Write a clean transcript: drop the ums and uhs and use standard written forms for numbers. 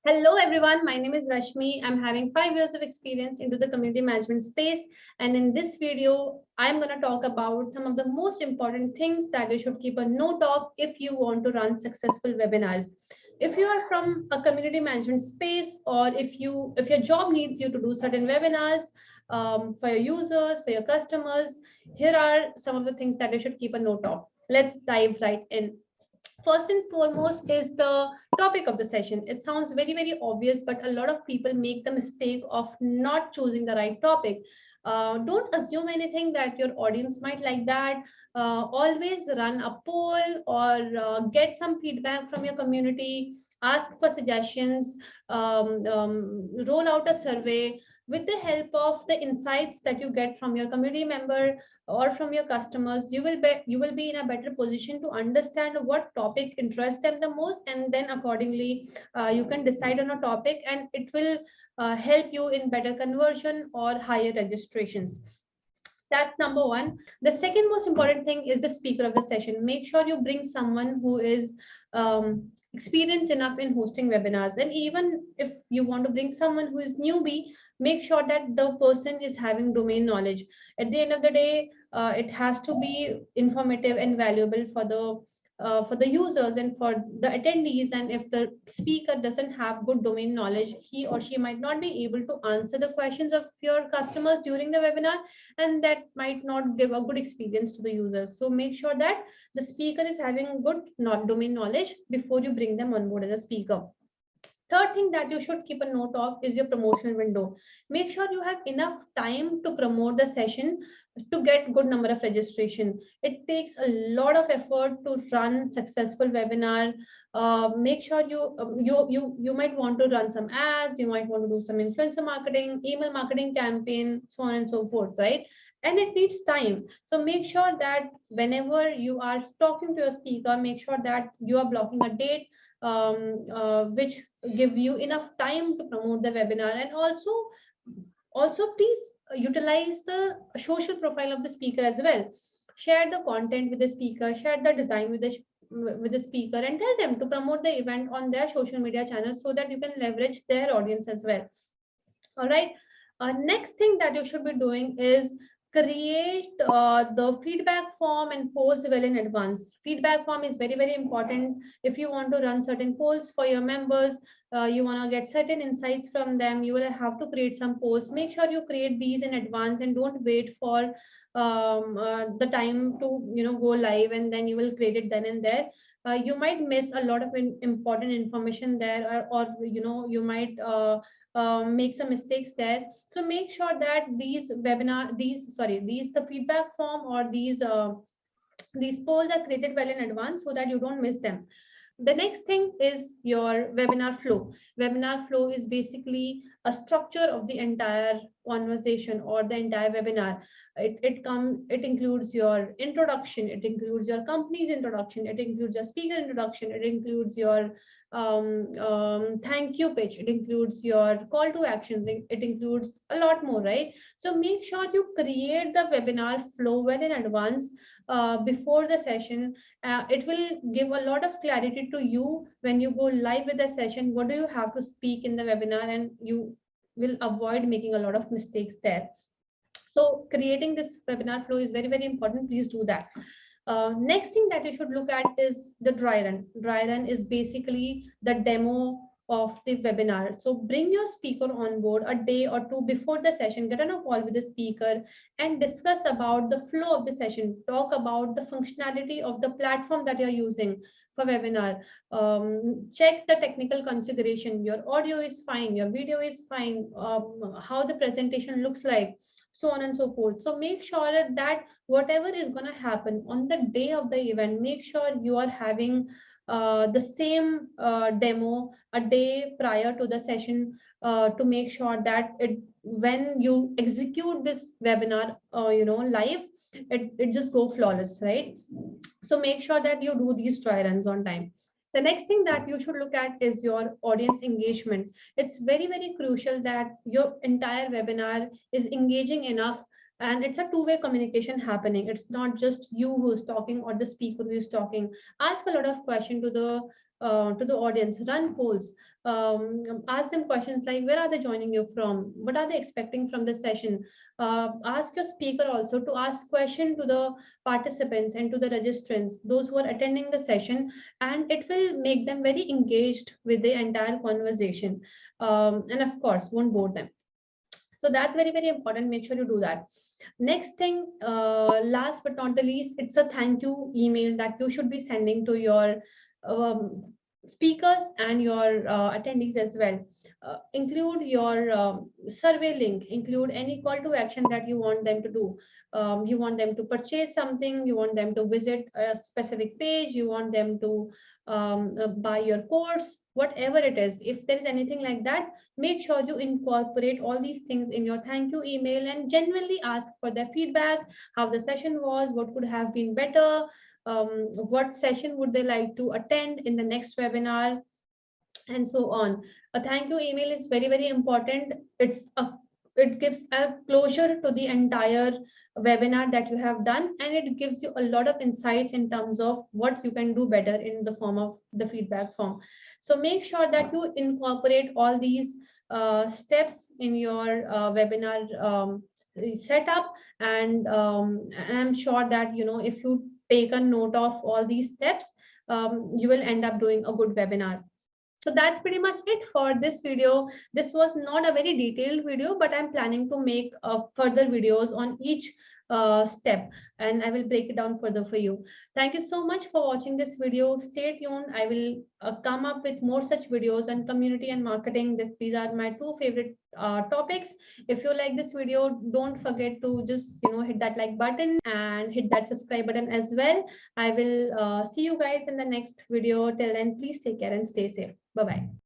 Hello everyone, my name is Rashmi. I'm having 5 years of experience into the community management space. And in this video, I'm going to talk about some of the most important things that you should keep a note of if you want to run successful webinars. If you are from a community management space, or if your job needs you to do certain webinars for your users, for your customers, here are some of the things that you should keep a note of. Let's dive right in. First and foremost is the topic of the session. It sounds very, very obvious, but a lot of people make the mistake of not choosing the right topic. Don't assume anything that your audience might like that. Always run a poll or get some feedback from your community, ask for suggestions, roll out a survey. With the help of the insights that you get from your community member or from your customers, you will be in a better position to understand what topic interests them the most, and then accordingly you can decide on a topic, and it will help you in better conversion or higher registrations. That's number one. The second most important thing is the speaker of the session. Make sure you bring someone who is experienced enough in hosting webinars. And even if you want to bring someone who is newbie, make sure that the person is having domain knowledge. At the end of the day, it has to be informative and valuable for the users and for the attendees. And if the speaker doesn't have good domain knowledge, he or she might not be able to answer the questions of your customers during the webinar, and that might not give a good experience to the users. So make sure that the speaker is having good domain knowledge before you bring them on board as a speaker. Third thing that you should keep a note of is your promotional window. Make sure you have enough time to promote the session to get good number of registration. It takes a lot of effort to run successful webinar. Make sure you might want to run some ads, you might want to do some influencer marketing, email marketing campaign, so on and so forth, right? And it needs time. So make sure that whenever you are talking to a speaker, make sure that you are blocking a date which give you enough time to promote the webinar. And also please utilize the social profile of the speaker as well. Share the content with the speaker, share the design with the speaker, and tell them to promote the event on their social media channels so that you can leverage their audience as well. All right. Next thing that you should be doing is create the feedback form and polls well in advance. Feedback form is very, very important. If you want to run certain polls for your members, you want to get certain insights from them, you will have to create some polls. Make sure you create these in advance and don't wait for the time to go live and then you will create it then and there. You might miss a lot of important information there, or you might make some mistakes there. So make sure that these the feedback form or these polls are created well in advance so that you don't miss them. The next thing is your webinar flow. Webinar flow is basically a structure of the entire conversation or the entire webinar. It includes your introduction, it includes your company's introduction, it includes your speaker introduction, it includes your thank you pitch, it includes your call to actions, it includes a lot more, right? So make sure you create the webinar flow well in advance before the session. It will give a lot of clarity to you when you go live with the session. What do you have to speak in the webinar, and you will avoid making a lot of mistakes there. So creating this webinar flow is very, very important. Please do that. Next thing that you should look at is the dry run. Dry run is basically the demo of the webinar. So bring your speaker on board a day or two before the session, get on a call with the speaker and discuss about the flow of the session. Talk about the functionality of the platform that you're using for webinar. Check the technical configuration. Your audio is fine, your video is fine, how the presentation looks like, so on and so forth. So make sure that whatever is going to happen on the day of the event, make sure you are having the same demo a day prior to the session, to make sure that when you execute this webinar live, it just go flawless, right? So make sure that you do these dry runs on time. The next thing that you should look at is your audience engagement. It's very, very crucial that your entire webinar is engaging enough, and it's a two-way communication happening. It's not just you who's talking or the speaker who is talking. Ask a lot of questions to the to the audience, run polls, ask them questions like where are they joining you from, what are they expecting from the session. Ask your speaker also to ask question to the participants and to the registrants, those who are attending the session, and it will make them very engaged with the entire conversation, and of course won't bore them. So that's very, very important. Make sure you do that. Next thing, last but not the least, it's a thank you email that you should be sending to your speakers and your attendees as well. Include your survey link, include any call to action that you want them to do. You want them to purchase something, you want them to visit a specific page, you want them to buy your course, whatever it is. If there is anything like that, make sure you incorporate all these things in your thank you email and genuinely ask for their feedback, how the session was, what could have been better, what session would they like to attend in the next webinar, and so on. A thank you email is very, very important. It gives a closure to the entire webinar that you have done, and it gives you a lot of insights in terms of what you can do better in the form of the feedback form. So make sure that you incorporate all these steps in your webinar setup, and I'm sure that if you take a note of all these steps, you will end up doing a good webinar. So that's pretty much it for this video. This was not a very detailed video, but I'm planning to make further videos on each step, and I will break it down further for you. Thank you so much for watching this video. Stay tuned. I will come up with more such videos on community and marketing. These are my two favorite topics. If you like this video, don't forget to just hit that like button and hit that subscribe button as well. I will see you guys in the next video. Till then, please take care and stay safe. Bye bye.